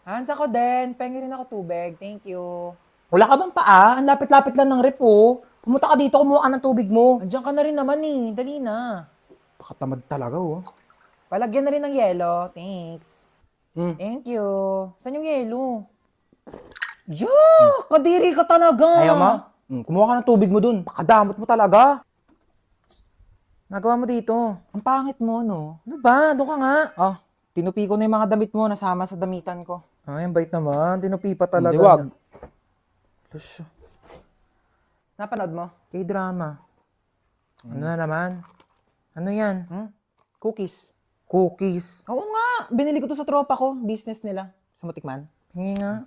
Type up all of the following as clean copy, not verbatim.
Hans, ako din. Pengi rin ako tubig. Thank you. Wala ka bang paa? Ang lapit-lapit lang ng rep, oh. Pumunta ka dito, kumuha ka ng tubig mo. Andiyan ka na rin naman eh. Dali na. Pakatamad talaga, oh. Palagyan na rin ng yelo. Thanks. Hmm. Thank you. Saan yung yelo? Yo! Kadiri ka talaga. Ayaw mo? Kumuha ka ng tubig mo dun. Pakadamot mo talaga. Nagawa mo dito. Ang pangit mo, no? Ano ba? Doon ka nga. Ah, tinupi ko na yung mga damit mo, nasama sa damitan ko. Ay, ang bait naman. Tinupi pa talaga. Hindi, wag. Plus, napanood mo? K-drama. Ano na naman? Ano yan? Cookies. Cookies. Oo nga. Binili ko to sa tropa ko. Business nila. Sa Matikman. Hingi nga.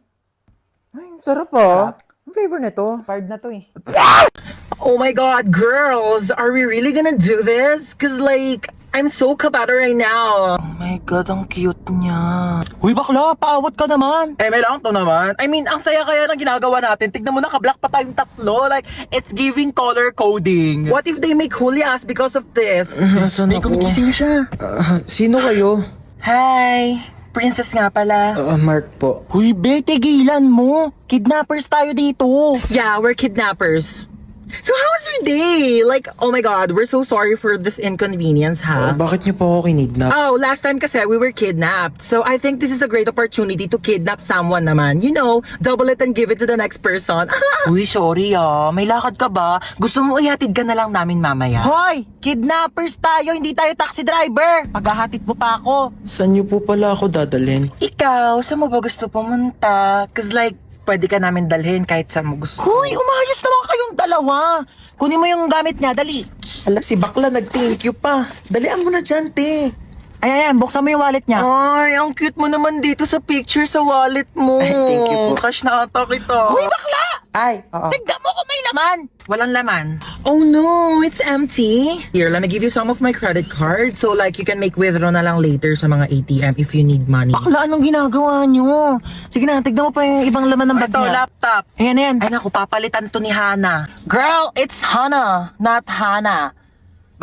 Ay, sarap ah. Ang flavor nito. Expired na to eh. Oh my god, girls, are we really gonna do this? Cause like, I'm so kabata right now. Oh my God, ang cute niya. Huy bakla, paawat ka naman. Eh, may lang to naman. I mean, ang saya kaya ng ginagawa natin. Tignan mo na, kablock pa tayong tatlo. Like, it's giving color coding. What if they make huli us because of this? Nasaan Ay, kumigising na siya. Sino kayo? Hi, princess nga pala. Mark po. Huy, be, tigilan mo. Kidnappers tayo dito. Yeah, we're kidnappers. So how was your day? Like, oh my god, we're so sorry for this inconvenience, ha? Bakit niyo po ako kinidnap? Oh, last time kasi we were kidnapped. So I think this is a great opportunity to kidnap someone naman. You know, double it and give it to the next person. Uy, sorry may lakad ka ba? Gusto mo ihatid ka na lang namin mamaya? Hoy! Kidnappers tayo, hindi tayo taxi driver! Paghahatid mo pa ako. Saan niyo po pala ako dadalhin? Ikaw, saan mo ba gusto pumunta? Cause like, pwede ka namin dalhin kahit saan mo gusto. Hoy, umayos naman kayong dalawa. Kunin mo yung gamit niya, dali. Ala, si bakla nag-thank you pa. Dalian mo na dyan, te. Ayan, buksan mo yung wallet niya. Ay, ang cute mo naman dito sa picture sa wallet mo. Ay, thank you po. Cash na ata kita. Hoy, bakla! Ay, oo. Tignan mo kung may laman! Walang laman. Oh no, it's empty. Here, let me give you some of my credit card so like you can make withdraw na lang later sa mga ATM if you need money. Bakla, anong ginagawa nyo? Sige na, tignan mo pa yung ibang laman ng bag Ito, niya. laptop. Ayan, ayan. Ay naku, papalitan to ni Hana. Girl, it's Hana, not Hana.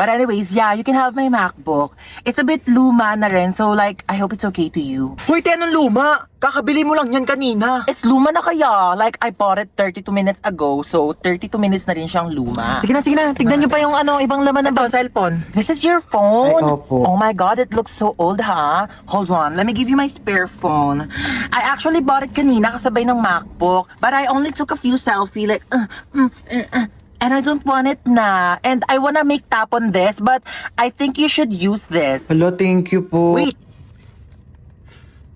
But anyways, yeah, you can have my MacBook. It's a bit luma na rin, so like, I hope it's okay to you. Hoy, te, anong luma? Kakabili mo lang yan kanina. It's luma na kaya. Like, I bought it 32 minutes ago, so 32 minutes na rin siyang luma. Sige na, tignan niyo pa yung ibang laman ng Ito, cellphone. This is your phone? Ay, opo. Oh my god, it looks so old, ha? Hold on, let me give you my spare phone. I actually bought it kanina kasabay ng MacBook, but I only took a few selfie, like, and I don't want it na. And I wanna make tap on this, but I think you should use this. Hello, thank you po. Wait.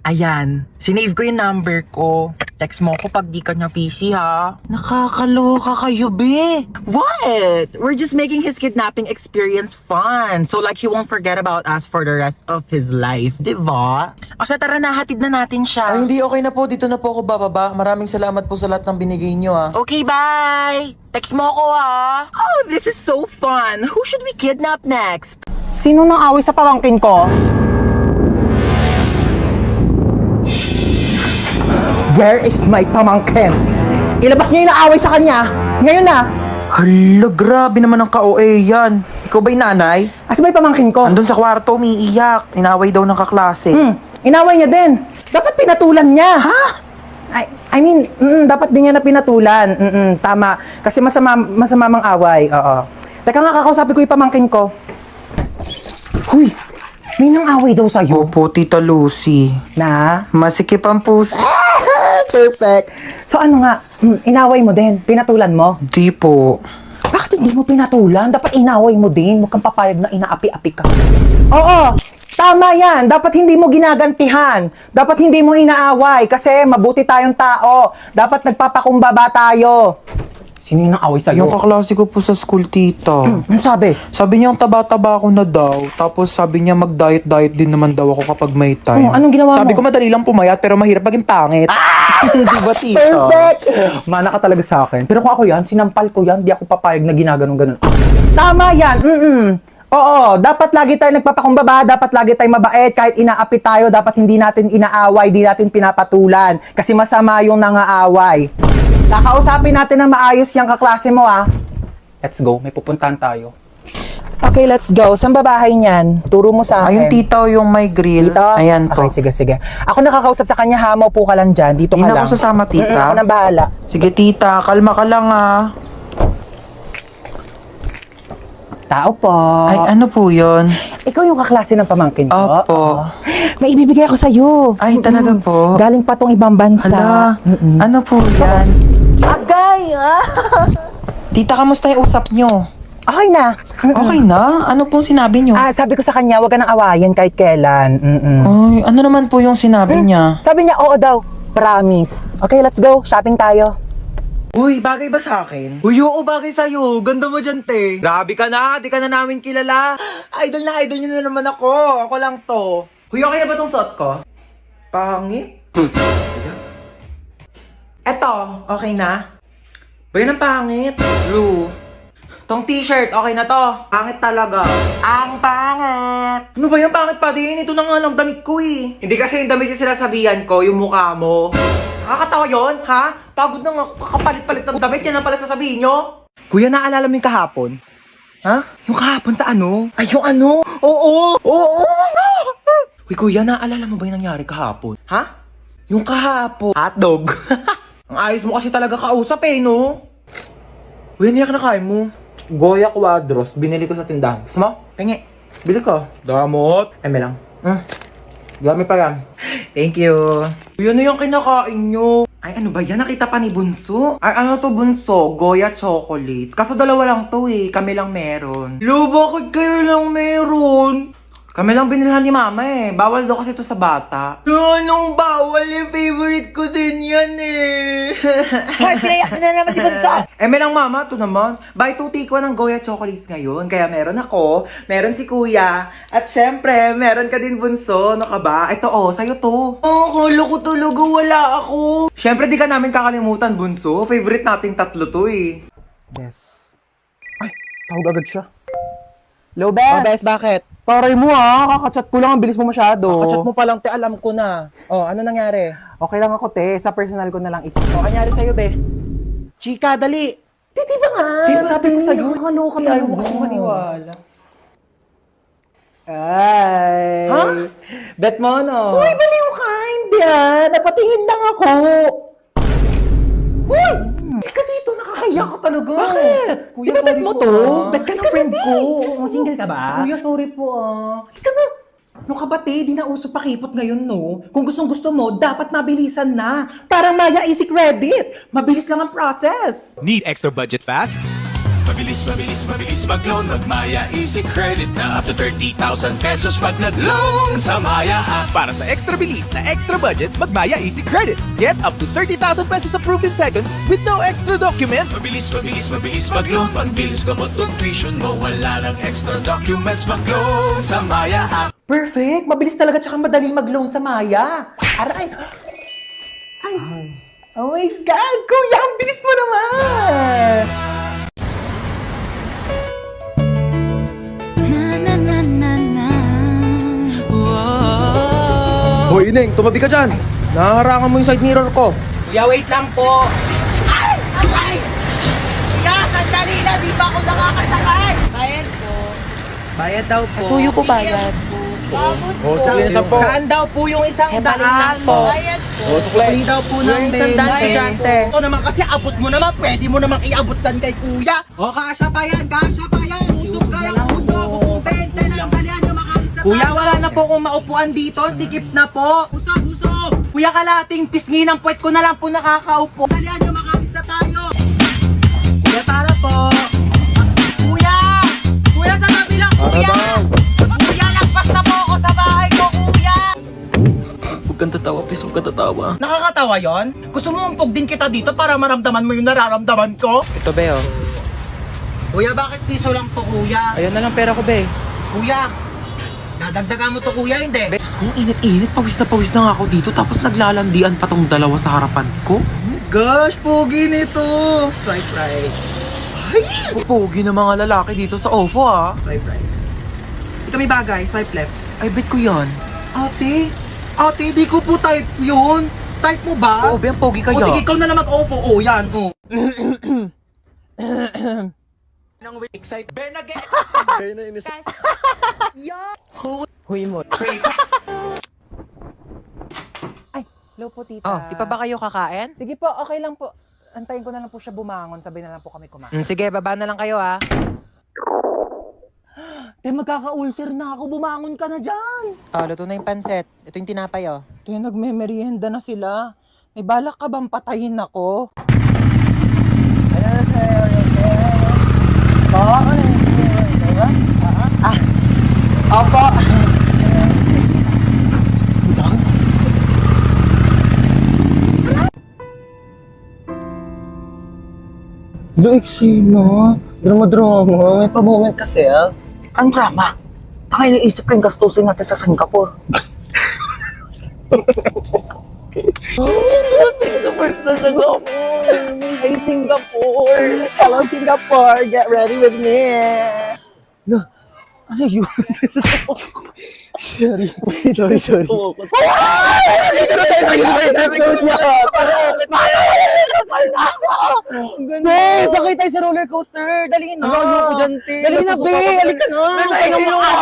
Ayan, sinave ko yung number ko. Text mo ko pag di ka niya PC, ha? Nakakaloka kayo, be. What? We're just making his kidnapping experience fun. So like he won't forget about us for the rest of his life. Diba? O siya, tara na, hatid na natin siya. Ay, hindi, okay na po. Dito na po ako bababa. Maraming salamat po sa lahat ng binigay niyo, ah. Okay, bye! Text mo ako, ha? Oh, this is so fun. Who should we kidnap next? Sino nang away sa pamangkin ko? Where is my pamangkin? Ilabas niyo yung naaway sa kanya. Ngayon na. Hala, grabe naman ang ka-OA yan. Ikaw ba'y nanay? Asa ba yung pamangkin ko? Andun sa kwarto, umiiyak. Inaway daw ng kaklase. Inaway niya din. Dapat pinatulan niya. Ha? I mean, dapat din niya na pinatulan. Tama. Kasi masama mang away. Oo. Teka nga, kakausapin ko yung pamangkin ko. Huy, may nang away daw sa'yo. Opo, Tita Lucy. Na? Masikip ang puso. Perfect. So ano nga, inaway mo din, pinatulan mo. Di po. Bakit hindi mo pinatulan? Dapat inaway mo din. Huwag kang papayag na inaapi-api ka. Oo, tama yan. Dapat hindi mo ginagantihan. Dapat hindi mo inaaway kasi mabuti tayong tao. Dapat nagpapakumbaba tayo. Sino yung away sa'yo? Yung kaklase ko po sa school, tita. Ano sabi? Sabi niya ang taba-taba ako na daw. Tapos sabi niya mag-diet-diet din naman daw ako kapag may time. Oh, anong ginawa Sabi mo? ko madali lang pumayat pero mahirap maging pangit. Di ba, tita? Perfect! Mana ka talaga sa akin. Pero kung ako yan, sinampal ko yan, di ako papayag na ginaganon-ganon. Tama yan! Oo, dapat lagi tayo nagpapakumbaba, dapat lagi tayo mabait, kahit inaapi tayo, dapat hindi natin inaaway, di natin pinapatulan. Kasi masama yung nangaaway. Kakausapin natin na maayos yung kaklase mo, ha? Let's go, may pupuntahan tayo. Okay, let's go. Saan ba bahay niyan? Turo mo sa akin. Ayun, tita, yung may grill. Dito? Ayan po. Okay, sige. Ako nakakausap sa kanya, ha? Maupo ka lang dyan. Dito Hindi ka na lang. ako sasama, tita. Ako na bahala. Sige, tita. Kalma ka lang, ah. Tao po. Ay, ano po yun? Ikaw yung kaklase ng pamangkin ko? Opo. May ibibigay ako sa'yo. Ay, talaga po? Galing pa tong ibang bansa. Hala, ano po yan? Agay! Tita, kamusta yung usap nyo? Okay na. Okay na? Ano pong sinabi nyo? Sabi ko sa kanya, huwag ka nang awayan kahit kailan. Ay, ano naman po yung sinabi niya? Sabi niya, oo daw. Promise. Okay, let's go. Shopping tayo. Uy, bagay ba sa akin? Uy, oo, bagay sa'yo. Ganda mo dyan, te. Grabe ka na, di ka na namin kilala. Idol niyo na naman ako. Ako lang to. Uy, okay na ba tong suot ko? Pangit? Eto, okay na? Ba yun ang pangit? Blue. Tong t-shirt, okay na to. Pangit talaga. Ang pangit! Ano ba yung pangit pa din? Ito na nga lang damit ko eh. Hindi kasi yung damit yung sinasabihan ko, yung mukha mo. Nakakatawa yun, ha? Pagod na nga ako kakapalit-palit ng damit, yan ang pala sasabihin nyo. Kuya, naalala mo yung kahapon? Ha? Yung kahapon sa ano? Ay, yung ano? Oo! Uy, kuya, naalala mo ba yung nangyari kahapon? Ha? Yung kahapon. Hotdog. Ang ayos mo kasi talaga kausap eh, no? Uy, ano yung kinakain mo? Goya Quadros, binili ko sa tindahan. Gusto mo? Pengi. Bili ko. Damot. Eme lang. Dami pa yan. Thank you. Uy, ano yung kinakain nyo? Ay, ano ba yan? Nakita pa ni Bunso? Ay, ano to, Bunso? Goya chocolates. Kaso dalawa lang to eh. Kami lang meron. Lo, bakit kayo lang meron? Kami lang binilhan ni Mama eh. Bawal daw kasi ito sa bata. Anong bawal eh? Favorite ko din yan eh. Ay, pinayak na naman si Bunso. May lang Mama, ito naman. Buy 2 take 1 ng Goya chocolates ngayon. Kaya meron ako, meron si Kuya, at syempre, meron ka din Bunso. Ano ka ba? Ito sa'yo to. Kala ko talaga wala ako. Syempre, di ka namin kakalimutan, Bunso. Favorite nating tatlo to eh. Yes. Ay, tawag agad siya. Hello, Bes. Bes, bakit? Taray mo kakachat ko lang, ang bilis mo masyado. Kakachat mo pa lang, te, alam ko na. Ano nangyari? Okay lang ako, te. Sa personal ko na lang i-chat. Nangyari sa'yo, be? Chika, dali! Di ba nga? Sabi ko sa'yo, nakakaloka ayaw mo kasi maniwala. Ay. Ha? Bet mo, no? Uy, baliw ka! Hindi napatingin lang ako. Uy! Ika dito, nakakahiya ka talaga. Bakit? Kuya, di ba bet mo to? Bet ka ng friend ko. Single ka ba? Kuya, sorry po, Ika na. No kabate, di na uso pakipot ngayon, no? Kung gustong gusto mo, dapat mabilisan na. Parang Maya Easy Credit. Mabilis lang ang process. Need extra budget fast? Mabilis mag-loan, mag-Maya Easy Credit na up to 30,000 pesos pag nag-loan sa Maya app. Para sa extra bilis na extra budget, mag-Maya Easy Credit. Get up to 30,000 pesos approved in seconds with no extra documents. Mabilis mag-loan, pagbilis gamot o tuition mo, wala ng extra documents, mag-loan sa Maya app. Perfect. Mabilis talaga tsaka madaling mag-loan sa Maya. Aray. Ay. Oh my God, kuya, ang bilis mo naman. Hoy, Ineng, tumabi ka dyan. Nahaharangan mo yung side mirror ko. Kuya, wait lang po. Kuya, sandali na, di ba ako nakakasakay? Bayad daw po. Suyo po bayad. Sige na po. Saan daw po yung isang daan? Bayad po. Sukli daw po ng isang daan sa Jante. Ito naman kasi abot mo naman, pwede mo naman iabot dyan kay kuya. O, kasya pa yan. Usok kaya usok. Kung 20 lang balian yung makalis na Kuya, wala na po kung maupuan dito. Sikip na po. Usok. Kuya, kalating pisngi ng puwet ko na lang po nakakaupo. Balian yung makalis na tayo. Kuya, tara po. Kuya, sa tabi lang, kuya. Kuya, lagpas na po ako sa bahay ko, kuya. Huwag kang tatawa, please, huwag kang tatawa. Nakakatawa yon? Gusto mo umpog din kita dito para maramdaman mo yung nararamdaman ko? Ito, be, Kuya, bakit piso lang to, kuya? Ayun na lang pera ko, be. Kuya, dadagdagan mo to, kuya, hindi? Kung init-init, pawis na nga ako dito tapos naglalandian pa tong dalawa sa harapan ko. Gosh, pogi nito! Swipe right. Pogi ng mga lalaki dito sa OFO ah. Swipe right. Ito may bagay, swipe left. Ay, bet ko yan. Ate, di ko po type yun. Type mo ba? Oo, be, ang pogi O kaya. sige, ikaw na lang mag-ofo. O, yan, o. Excite. Bernadette! Huy mo. Ay, hello po, tita. Oh, di pa ba kayo kakain? Sige po, okay lang po. Antayin ko na lang po siya bumangon. Sabay na lang po kami kumain. Sige, baba na lang kayo ha. Te, magkaka-ulcer na ako. Bumangon ka na dyan. Oh, luto na yung pansit. Ito yung tinapay oh. Te, nagme-merienda na sila. May balak ka bang patayin ako? Opo. Luiksi, no? Drama-drama. May pa-moment ka, self. Ang drama? Ang iniisip ko yung gastusin natin sa Singapore. Ay, Singapore. Hello, Singapore. Get ready with me. Ano yun? Sorry. Be, sakay tayo sa roller coaster. Dali na. Ayoko dyan, te. Dali na, be. Halika na. Ayoko mo ako.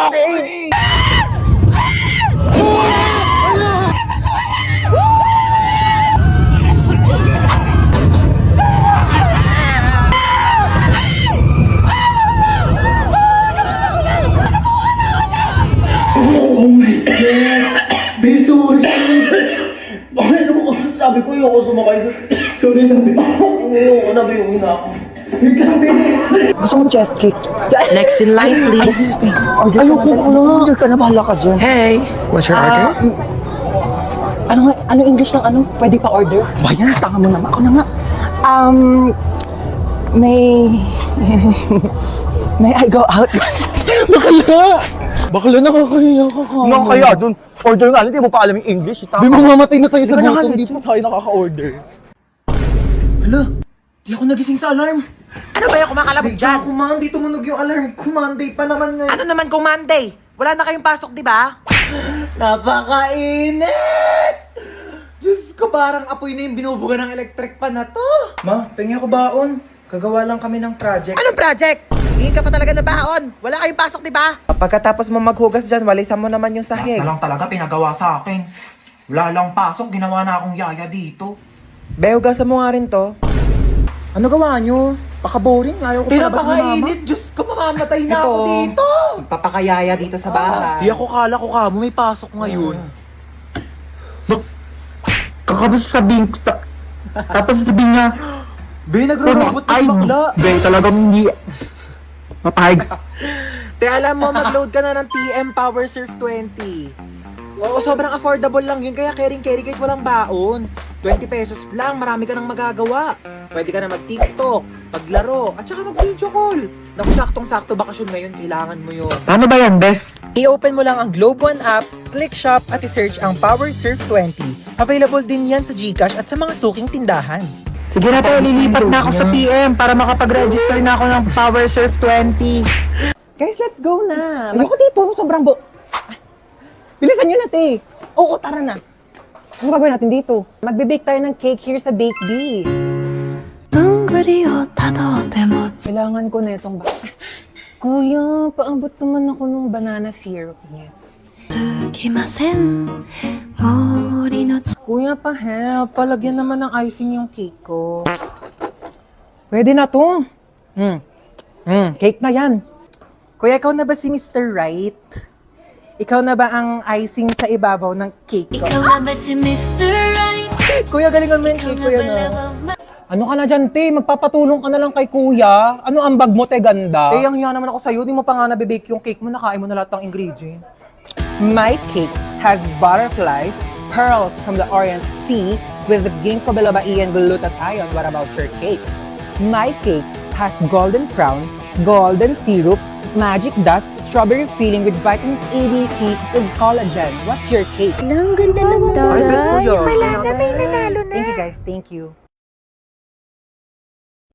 Sabi ko, ayoko sumakay doon. Sorry na, ayoko na, ayoko na ako. Gusto mong chest kick? Next in line, please. Ayoko na. Order ka na, bahala ka dyan. Hey, what's your order? Ano English ng ano? Pwede pa order? Bayan, tanga mo naman. Ako na nga. May I go out? Bakla nakakahiya ka ka. Nakakaya dun. Order nga, hindi mo pa alam yung English. Di mamamatay na tayo sa Di ba gutom. nakaka- Di pa tayo nakaka-order. Hala, di ako nagising sa alarm. Ano ba yung kumakalabog dyan? Kumandi, tumunog yung alarm. Kumandi pa naman ngayon. Ano naman kung Monday? Wala na kayong pasok, di ba? Napakainit! Diyos ko, parang apoy na yung binubuga ng electric pan na to. Ma, pengi ako baon. Gagawa lang kami ng project. Anong project? Hindi ka pa talaga nabaon. Wala kayong pasok, di ba? Pagkatapos mo maghugas dyan, walisan mo naman yung sahig. lang talaga pinagawa sa akin. Wala lang pasok, ginawa na akong yaya dito. Be, hugasan mo nga rin to. Ano gawa nyo? Paka-boring. Ayaw ko Di, palabas ni mama. napakainit. Diyos ko, mamamatay na ako dito. Papakayaya dito sa bahay. Di ako kala ko ka mo may pasok ngayon. Kakabas sabihin ko sa... Tapos sabihin niya, Be, nagro-robot na si bakla. Be, talagang hindi... Mapahig. Te, alam mo, mag-load ka na ng TM Power Surf 20. Oo, sobrang affordable lang yun. Kaya carry kahit walang baon. 20 pesos lang, marami ka nang magagawa. Pwede ka na mag-TikTok, maglaro, at saka mag-video call. Naku, saktong-sakto bakasyon ngayon, kailangan mo yun. Paano ba yan, Bes? I-open mo lang ang Globe One app, click shop at i-search ang Power Surf 20. Available din yan sa GCash at sa mga suking tindahan. Sige na tayo, lilipat na ako sa PM para makapag-register na ako ng Power Surf 20. Guys, let's go na. Ayoko dito, sobrang Bilisan nyo na, te. Oo, tara na. Ano gagawin natin dito? Magbe-bake tayo ng cake here sa Bake Bee. どんぐりをたどっても Kailangan ko na itong Kuya, paambot naman ako ng banana syrup. Yes. つきません森の Kuya, pa-help. Palagyan naman ng icing yung cake ko. Pwede na to. Cake na yan. Kuya, ikaw na ba si Mr. Right? Ikaw na ba ang icing sa ibabaw ng cake ko? いかがばし Mr. Right Kuya, galingan mo yung cake, kuya na. Ano ka na dyan, te? Magpapatulong ka na lang kay kuya. Ano ang bag mo, te, ganda? Te, ang hiya naman ako sa'yo. Di mo pa nga nabibake yung cake mo. Nakain mo na lahat ng ingredient. My cake has butterflies, pearls from the Orient Sea with ginkgo biloba and glutathione. What about your cake? My cake has golden crown, golden syrup, magic dust, strawberry filling with vitamins A, B, C, with collagen. What's your cake? Ang ganda ng taray. Thank you guys. Thank you.